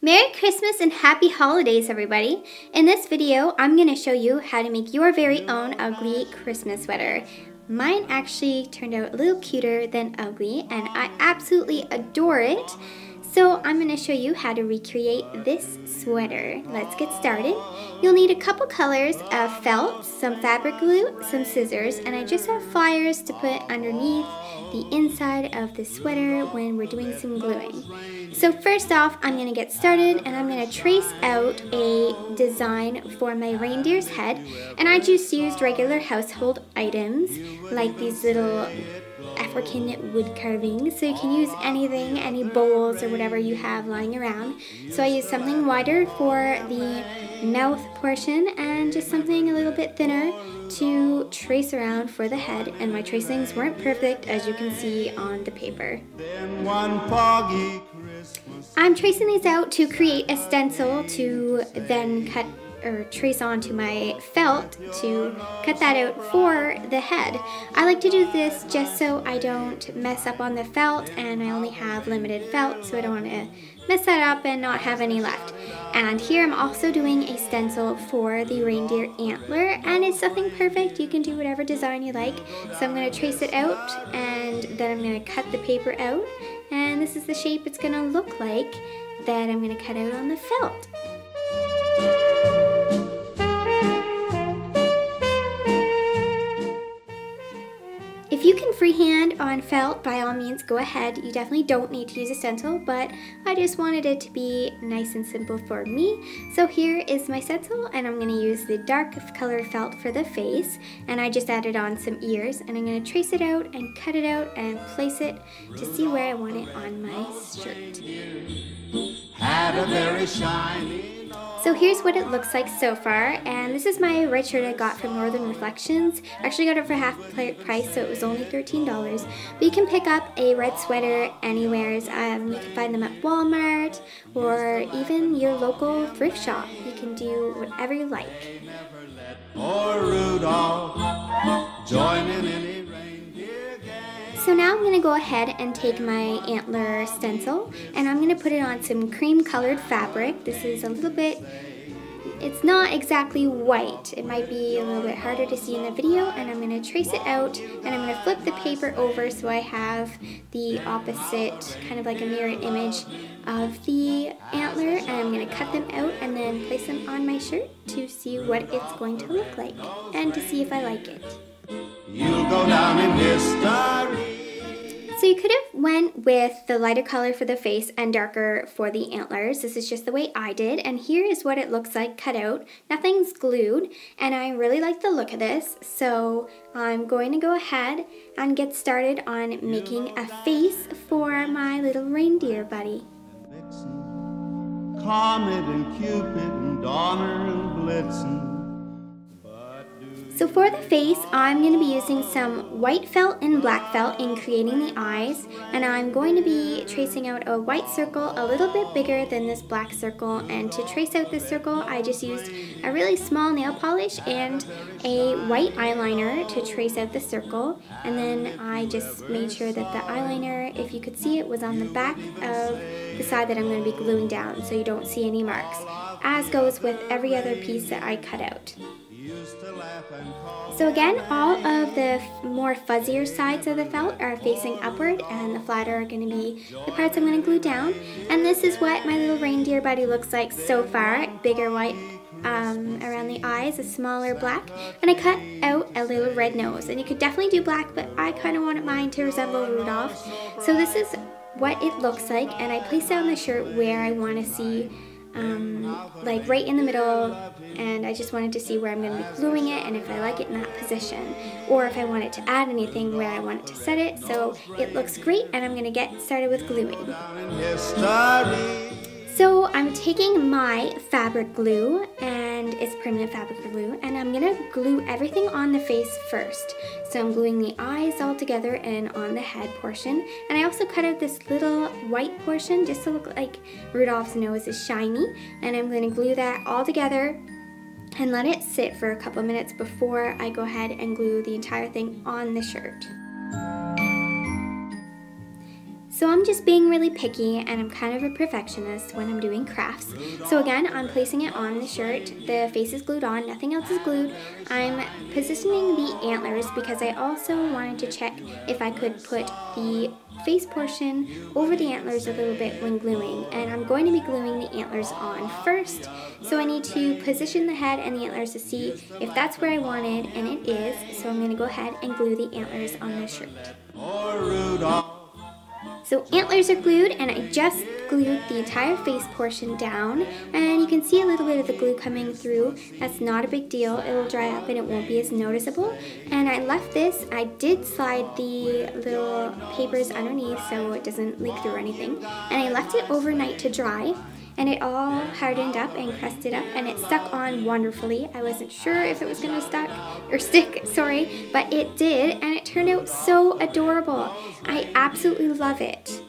Merry Christmas and Happy Holidays, everybody! In this video, I'm going to show you how to make your very own ugly Christmas sweater. Mine actually turned out a little cuter than ugly, and I absolutely adore it. So I'm going to show you how to recreate this sweater. Let's get started. You'll need a couple colors of felt, some fabric glue, some scissors, and I just have flyers to put underneath the inside of the sweater when we're doing some gluing. So first off, I'm going to get started and I'm going to trace out a design for my reindeer's head, and I just used regular household items like these little African wood carvings, so you can use anything, any bowls or whatever you have lying around. So I used something wider for the mouth portion and just something a little bit thinner to trace around for the head, and my tracings weren't perfect as you can see on the paper. I'm tracing these out to create a stencil to then cut or trace onto my felt to cut that out for the head. I like to do this just so I don't mess up on the felt, and I only have limited felt, so I don't want to mess that up and not have any left. And here I'm also doing a stencil for the reindeer antler, and it's nothing perfect. You can do whatever design you like. So I'm going to trace it out and then I'm going to cut the paper out, and this is the shape it's going to look like that I'm going to cut out on the felt. If you can freehand on felt, by all means go ahead. You definitely don't need to use a stencil, but I just wanted it to be nice and simple for me. So here is my stencil, and I'm going to use the dark colored felt for the face, and I just added on some ears, and I'm going to trace it out and cut it out and place it to see where I want it on my shirt. Had a very shiny. So here's what it looks like so far, and this is my red shirt I got from Northern Reflections. I actually got it for half price, so it was only $13. But you can pick up a red sweater anywheres. You can find them at Walmart or even your local thrift shop. You can do whatever you like. So now I'm going to go ahead and take my antler stencil, and I'm going to put it on some cream colored fabric. This is a little bit, it's not exactly white. It might be a little bit harder to see in the video, and I'm going to trace it out, and I'm going to flip the paper over so I have the opposite, kind of like a mirrored image of the antler, and I'm going to cut them out and then place them on my shirt to see what it's going to look like and to see if I like it. You'll go down in history. So you could have went with the lighter color for the face and darker for the antlers. This is just the way I did, and here is what it looks like cut out. Nothing's glued, and I really like the look of this, so I'm going to go ahead and get started on making a face for my little reindeer buddy. Comet and Cupid and Donner and Blitzen. So for the face, I'm going to be using some white felt and black felt in creating the eyes, and I'm going to be tracing out a white circle a little bit bigger than this black circle, and to trace out this circle I just used a really small nail polish and a white eyeliner to trace out the circle, and then I just made sure that the eyeliner, if you could see it, was on the back of the side that I'm going to be gluing down so you don't see any marks, as goes with every other piece that I cut out. So again, all of the more fuzzier sides of the felt are facing upward, and the flatter are going to be the parts I'm going to glue down. And this is what my little reindeer buddy looks like so far. Bigger white around the eyes, a smaller black, and I cut out a little red nose. And you could definitely do black, but I kind of wanted mine to resemble Rudolph. So this is what it looks like, and I placed it on the shirt where I want to see like right in the middle, and I just wanted to see where I'm going to be gluing it and if I like it in that position, or if I want it to add anything where I want it to set it. So it looks great, and I'm going to get started with gluing. So I'm taking my fabric glue, and it's permanent fabric glue, and I'm going to glue everything on the face first. So I'm gluing the eyes all together and on the head portion, and I also cut out this little white portion just to look like Rudolph's nose is shiny, and I'm going to glue that all together and let it sit for a couple minutes before I go ahead and glue the entire thing on the shirt. So I'm just being really picky, and I'm kind of a perfectionist when I'm doing crafts. So again, I'm placing it on the shirt. The face is glued on, nothing else is glued. I'm positioning the antlers because I also wanted to check if I could put the face portion over the antlers a little bit when gluing, and I'm going to be gluing the antlers on first. So I need to position the head and the antlers to see if that's where I wanted, and it is. So I'm going to go ahead and glue the antlers on the shirt. So antlers are glued, and I just glued the entire face portion down, and you can see a little bit of the glue coming through. That's not a big deal. It will dry up and it won't be as noticeable. And I left this, I did slide the little papers underneath so it doesn't leak through or anything, and I left it overnight to dry. And it all hardened up and crusted up, and it stuck on wonderfully. I wasn't sure if it was gonna stick, but it did, and it turned out so adorable. I absolutely love it.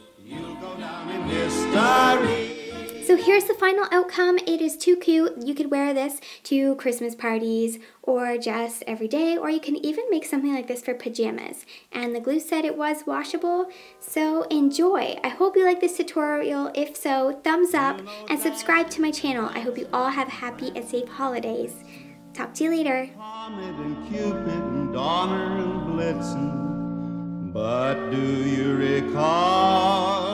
So here's the final outcome. It is too cute. You could wear this to Christmas parties or just every day, or you can even make something like this for pajamas. And the glue said it was washable, so enjoy. I hope you like this tutorial. If so, thumbs up and subscribe to my channel. I hope you all have happy and safe holidays. Talk to you later. But do you recall